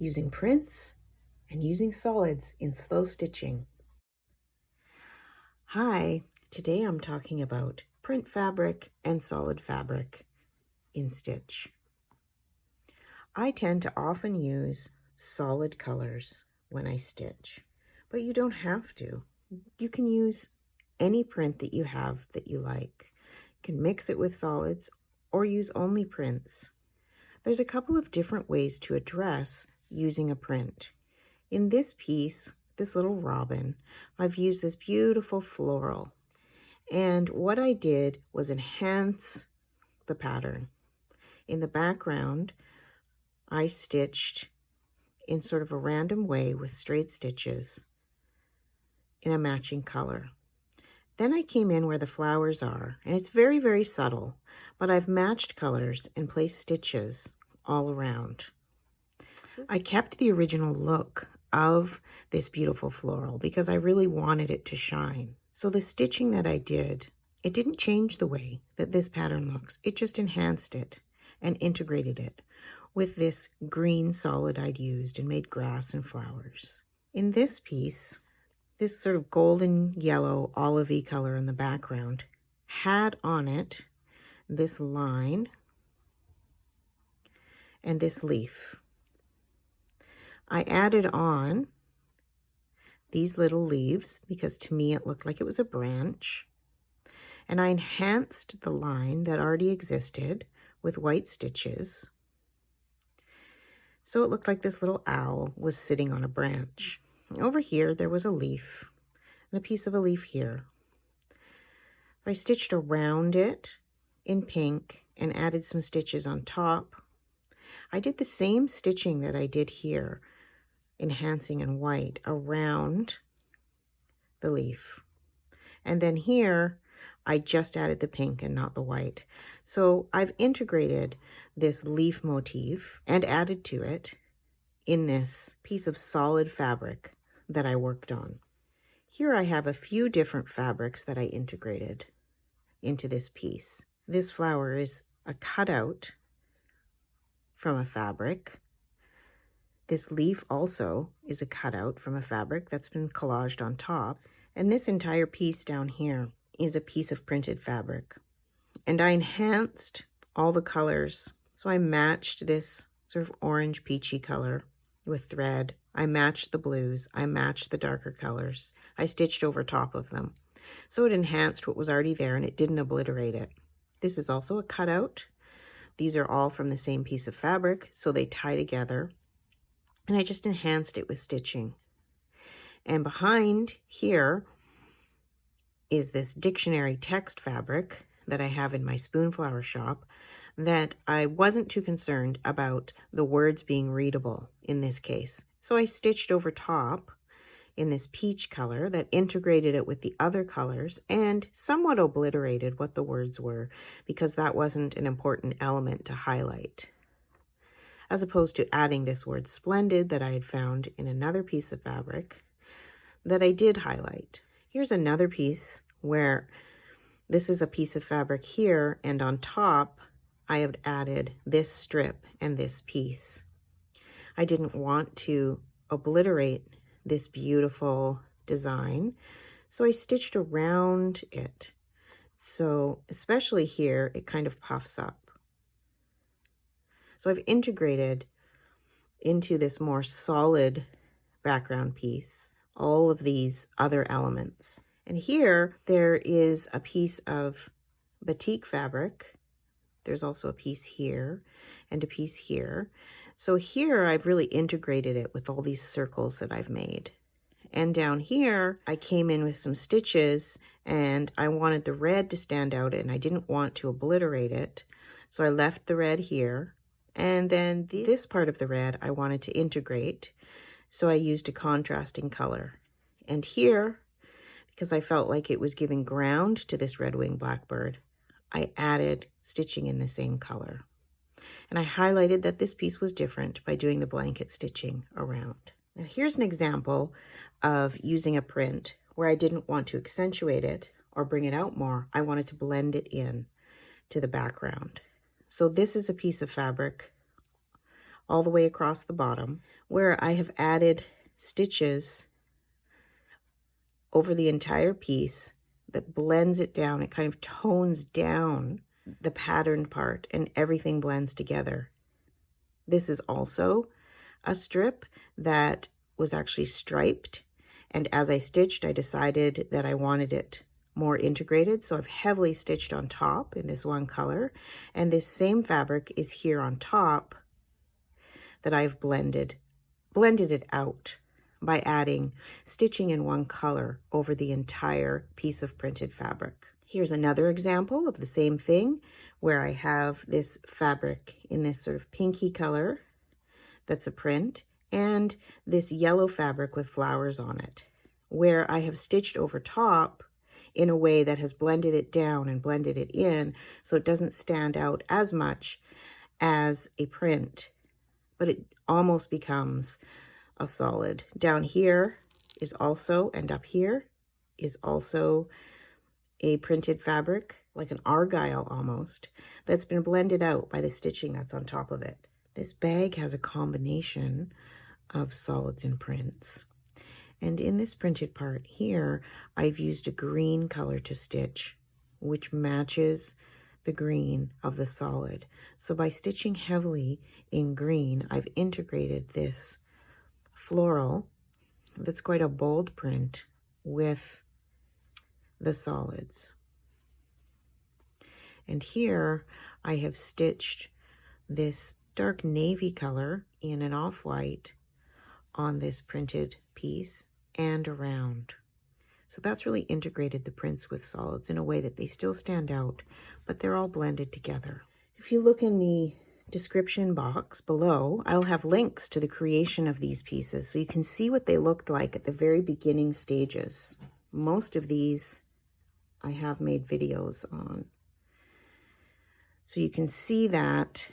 using prints and using solids in slow stitching. Hi, today I'm talking about print fabric and solid fabric in stitch. I tend to often use solid colors when I stitch, but you don't have to. You can use any print that you have that you like. You can mix it with solids or use only prints. There's a couple of different ways to address using a print. In this piece, this little robin, I've used this beautiful floral. And what I did was enhance the pattern. In the background, I stitched in sort of a random way with straight stitches in a matching color. Then I came in where the flowers are, and it's very, very subtle, but I've matched colors and placed stitches all around. I kept the original look of this beautiful floral because I really wanted it to shine. So the stitching that I did, it didn't change the way that this pattern looks. It just enhanced it and integrated it with this green solid I'd used and made grass and flowers. In this piece, this sort of golden yellow olivey color in the background had on it this line and this leaf. I added on these little leaves because to me it looked like it was a branch, and I enhanced the line that already existed with white stitches, so it looked like this little owl was sitting on a branch. Over here there was a leaf and a piece of a leaf here. I stitched around it in pink and added some stitches on top. I did the same stitching that I did here, enhancing in white around the leaf. And then here, I just added the pink and not the white. So I've integrated this leaf motif and added to it in this piece of solid fabric that I worked on. Here I have a few different fabrics that I integrated into this piece. This flower is a cutout from a fabric. This leaf also is a cutout from a fabric that's been collaged on top. And this entire piece down here is a piece of printed fabric. And I enhanced all the colors. So I matched this sort of orange peachy color with thread. I matched the blues. I matched the darker colors. I stitched over top of them. So it enhanced what was already there and it didn't obliterate it. This is also a cutout. These are all from the same piece of fabric, so they tie together. And I just enhanced it with stitching. And behind here is this dictionary text fabric that I have in my spoonflower shop that I wasn't too concerned about the words being readable in this case. So I stitched over top in this peach color that integrated it with the other colors and somewhat obliterated what the words were because that wasn't an important element to highlight, as opposed to adding this word splendid that I had found in another piece of fabric that I did highlight. Here's another piece where this is a piece of fabric here, and on top I have added this strip and this piece. I didn't want to obliterate this beautiful design, so I stitched around it. So especially here, it kind of puffs up. So I've integrated into this more solid background piece all of these other elements. And here there is a piece of batik fabric. There's also a piece here and a piece here. So here I've really integrated it with all these circles that I've made. And down here I came in with some stitches and I wanted the red to stand out and I didn't want to obliterate it. So I left the red here. And then this part of the red I wanted to integrate. So I used a contrasting color. And here, because I felt like it was giving ground to this red-winged blackbird, I added stitching in the same color. And I highlighted that this piece was different by doing the blanket stitching around. Now here's an example of using a print where I didn't want to accentuate it or bring it out more. I wanted to blend it in to the background. So this is a piece of fabric all the way across the bottom, where I have added stitches over the entire piece that blends it down. It kind of tones down the patterned part and everything blends together. This is also a strip that was actually striped, and as I stitched, I decided that I wanted it more integrated, so I've heavily stitched on top in this one color, and this same fabric is here on top that I've blended it out by adding stitching in one color over the entire piece of printed fabric. Here's another example of the same thing where I have this fabric in this sort of pinky color that's a print, and this yellow fabric with flowers on it, where I have stitched over top in a way that has blended it down and blended it in so it doesn't stand out as much as a print, but it almost becomes a solid. Down here is also, and up here is also a printed fabric, like an argyle almost, that's been blended out by the stitching that's on top of it. This bag has a combination of solids and prints. And in this printed part here, I've used a green color to stitch, which matches the green of the solid. So by stitching heavily in green, I've integrated this floral that's quite a bold print with the solids. And here I have stitched this dark navy color in an off-white on this printed piece and around. So that's really integrated the prints with solids in a way that they still stand out, but they're all blended together. If you look in the description box below, I'll have links to the creation of these pieces so you can see what they looked like at the very beginning stages. Most of these I have made videos on. So you can see that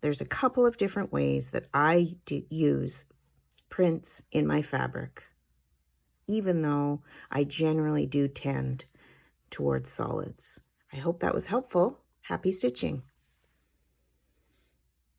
there's a couple of different ways that I use prints in my fabric, even though I generally do tend towards solids. I hope that was helpful. Happy stitching!